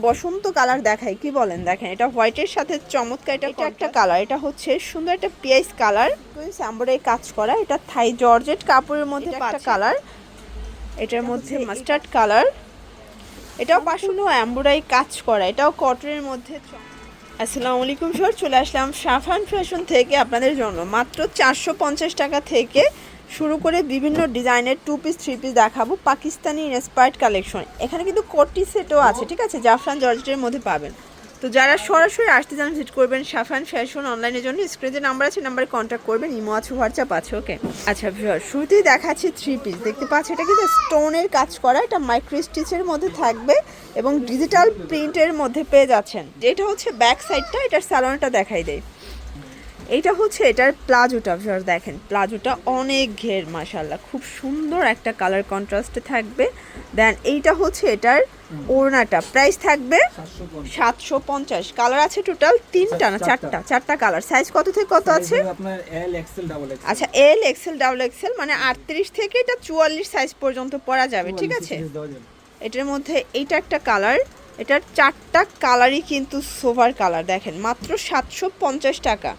বসন্ত colour দেখাই, কি বলেন? দেখেন এটা হোয়াইটের সাথে চমৎকার, এটা একটা কালার, এটা হচ্ছে সুন্দর একটা পিয়াইস কালার, এমব্রয়ডারি কাজ করা, এটা থাই জর্জেট কাপড়ের মধ্যে একটা কালার, এটার মধ্যে মাস্টার্ড কালার, এটাও পাশানো এমব্রয়ডারি কাজ করা, এটাও কটনের মধ্যে। আসসালামু আলাইকুম স্যার, চলে আসলাম সাফান ফ্যাশন থেকে আপনাদের জন্য মাত্র 450 টাকা থেকে শুরু করে বিভিন্ন ডিজাইনের 2 পিস 3 পিস দেখাবো, পাকিস্তানি ইন্সপায়ার্ড কালেকশন। এখানে কিন্তু কোটি সেটও আছে, ঠিক আছে, জাফরান জর্জেটের মধ্যে পাবেন। তো যারা সরাসরি আসতে চান ভিজিট করবেন সাফান ফ্যাশন অনলাইনের জন্য স্ক্রিনে যে নাম্বার আছে নাম্বারে কন্ট্যাক্ট করবেন, ইমো আছে, হোয়াটসঅ্যাপ আছে। ওকে, আচ্ছা শুরুতেই দেখাচ্ছি 3 পিস, দেখতে পাচ্ছি এটা কিন্তু স্টোনের কাজ করা, এটা মাইক্রো স্টিচের মধ্যে থাকবে এবং ডিজিটাল প্রিন্টের মধ্যে পেয়ে যাচ্ছেন। যেটা হচ্ছে ব্যাক সাইডটা, এটার স্যালোনটা দেখাই দেয়। এইটা হচ্ছে এটার প্লাজোটা, দেখেন প্লাজোটা অনেক ঘের, মাশাআল্লাহ খুব সুন্দর একটা কালার কন্ট্রাস্টে থাকবে। দেন এইটা হচ্ছে এটার ওড়নাটা, প্রাইস থাকবে 750। কালার আছে টোটাল 3টা না 4টা কালার। সাইজ কত থেকে কত আছে? আপনার এল এক্সেল ডাবল এক্সেল। আচ্ছা এল এক্সেল ডাবল এক্সেল, মানে 38 থেকে এটা 44 সাইজ পর্যন্ত পরা যাবে, ঠিক আছে। এটার মধ্যে এইটা একটা কালার, এটার 4টা কালারই কিন্তু সোভার কালার, দেখেন মাত্র 750 টাকা।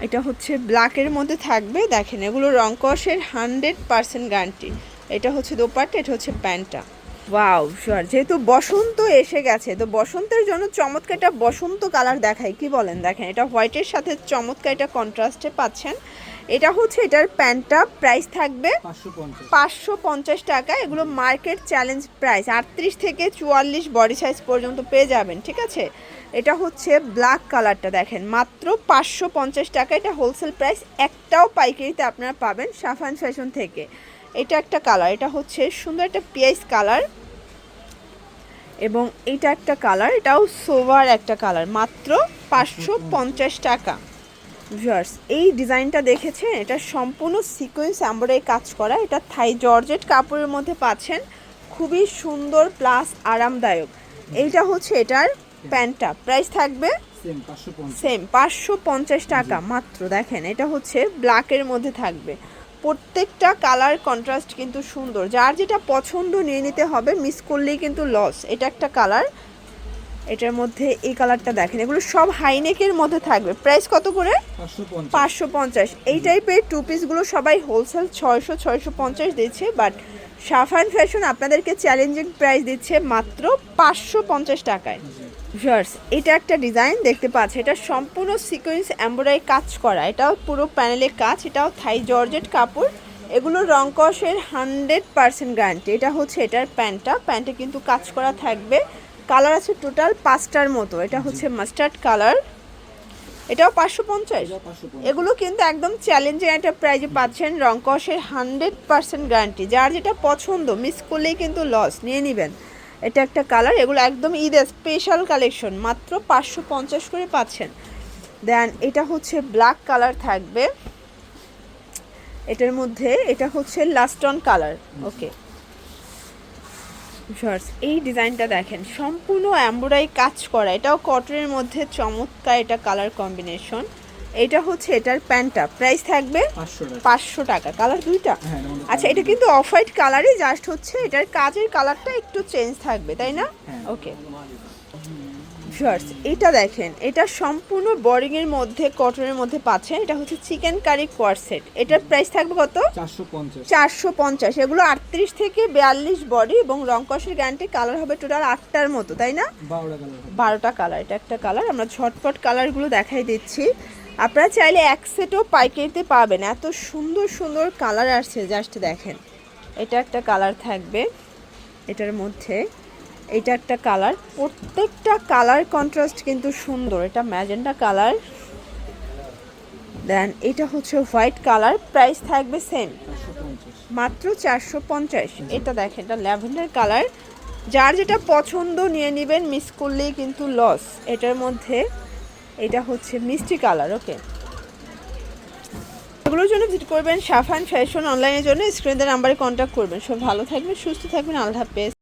এটা হচ্ছে ব্ল্যাকের মধ্যে থাকবে, দেখেন এগুলো রং কষের 100% গ্যারান্টি। এটা হচ্ছে দোপাট্টা, এটা হচ্ছে প্যান্টটা। ওয়াও শিওর, যেহেতু বসন্ত এসে গেছে তো বসন্তের জন্য চমৎকার একটা বসন্ত কালার দেখাই, কি বলেন? দেখেন এটা হোয়াইটের সাথে চমৎকার এটা কন্ট্রাস্টে পাচ্ছেন। এটা হচ্ছে এটার প্যান্টটা, প্রাইস থাকবে 550 টাকা। এগুলো মার্কেট চ্যালেঞ্জ প্রাইস, 38 থেকে 44 বডি সাইজ পর্যন্ত পেয়ে যাবেন, ঠিক আছে। এটা হচ্ছে ব্ল্যাক কালারটা, দেখেন মাত্র 550 টাকা। এটা হোলসেল প্রাইস, একটাও পাইকারিতে আপনারা পাবেন সাফান ফ্যাশন থেকে। এটা একটা কালার, এটা হচ্ছে সুন্দর একটা পিয়াইস কালার, এবং এটা একটা কালার, এটাও সোভার একটা কালার, মাত্র 550 টাকা। ভিউয়ার্স এই ডিজাইনটা দেখেছেন, এটা সম্পূর্ণ সিকোয়েন্স এমব্রয়ডারি কাজ করা, এটা থাই জর্জেট কাপড়ের মধ্যে পাচ্ছেন, খুবই সুন্দর প্লাস আরামদায়ক। এইটা হচ্ছে এটার প্যান্টটা, প্রাইস থাকবে সেম 550 টাকা মাত্র। দেখেন এটা হচ্ছে ব্ল্যাকের মধ্যে থাকবে, প্রত্যেকটা কালার কন্ট্রাস্ট কিন্তু সুন্দর, যার যেটা পছন্দ নিয়ে নিতে হবে, মিস করলেই কিন্তু লস। এটা একটা কালার, এটার মধ্যে এই কালারটা দেখেন, এগুলো সব হাইনেকের মধ্যে থাকবে, প্রাইস কত করে? 550। এই টাইপের 2 পিসগুলো সবাই হোলসেল 600-650 দিচ্ছে, বাট সাফান ফ্যাশন আপনাদেরকে চ্যালেঞ্জিং প্রাইস দিচ্ছে মাত্র 550 টাকায়। ভিউয়ার্স এটা একটা ডিজাইন দেখতে পাচ্ছি, এটা সম্পূর্ণ সিকোয়েন্স এমব্রয়ডারি কাজ করা, এটাও পুরো প্যানেলের কাজ, এটাও থাই জর্জেট কাপড়, এগুলো রং কষের 100% গ্যারান্টি। এটা হচ্ছে এটার প্যান্টটা, প্যান্টে কিন্তু কাজ করা থাকবে, কালার আছে টোটাল 5টার মতো। এটা হচ্ছে মাস্টার্ড কালার, এটাও 550। এগুলো কিন্তু একদম চ্যালেঞ্জিং একটা প্রাইজে পাচ্ছেন, রং কষের 100% গ্যারান্টি, যার যেটা পছন্দ মিস করলেই কিন্তু লস, নিয়ে নেবেন। এটা একটা কালার, এগুলো একদম ঈদের স্পেশাল কালেকশন, মাত্র 550 করে পাচ্ছেন। দেন এটা হচ্ছে ব্ল্যাক কালার থাকবে, এটার মধ্যে এটা হচ্ছে লাস্টন কালার। ওকে শর্টস এই ডিজাইনটা দেখেন, সম্পূর্ণ এমব্রয়ডারি কাজ করা, এটাও কটনের মধ্যে চমৎকার, এটা কালার কম্বিনেশন। এটা হচ্ছে এটার প্যান্টটা, প্রাইস থাকবে 500 টাকা। কালার দুইটা, আচ্ছা এটা কিন্তু অফ হোয়াইট কালারই, জাস্ট হচ্ছে এটার কাজের কালারটা একটু চেঞ্জ থাকবে, তাই না? ওকে শর্টস এটা দেখেন, এটা সম্পূর্ণ বোরিংয়ের মধ্যে কটনের মধ্যে পাচ্ছেন, এটা হচ্ছে চিকেন কারি কোয়ার সেট, এটার প্রাইস থাকবে কত? 450। এগুলো 38 থেকে 42 বডি এবং রং কষের গ্যারান্টি। কালার হবে টোটাল 8টার মতো, তাই না? 12টা কালার। এটা একটা কালার, আমরা ঝটপট কালারগুলো দেখাই দিচ্ছি, আপনারা চাইলে এক সেটও পাইকারিতে পাবেন, এত সুন্দর সুন্দর কালার আসছে, জাস্ট দেখেন। এটা একটা কালার থাকবে, এটার মধ্যে এটা একটা কালার, প্রত্যেকটা কালার কন্ট্রাস্ট কিন্তু সুন্দর, এটা ম্যাজেন্ডা কালার। দেন এটা হচ্ছে হোয়াইট কালার, প্রাইস থাকবে সেম মাত্র 450। এটা দেখেন, এটা ল্যাভেন্ডার কালার, যার যেটা পছন্দ নিয়ে নেবেন, মিস করলেই কিন্তু লস। এটার মধ্যে এটা হচ্ছে মিষ্টি কালার। ওকে, এগুলোর জন্য ভিজিট করবেন সাফান ফ্যাশন অনলাইনের জন্য স্ক্রিনের নাম্বারে কন্ট্যাক্ট করবেন। সব ভালো থাকবেন, সুস্থ থাকবেন, আল্লাহ হাফেজ।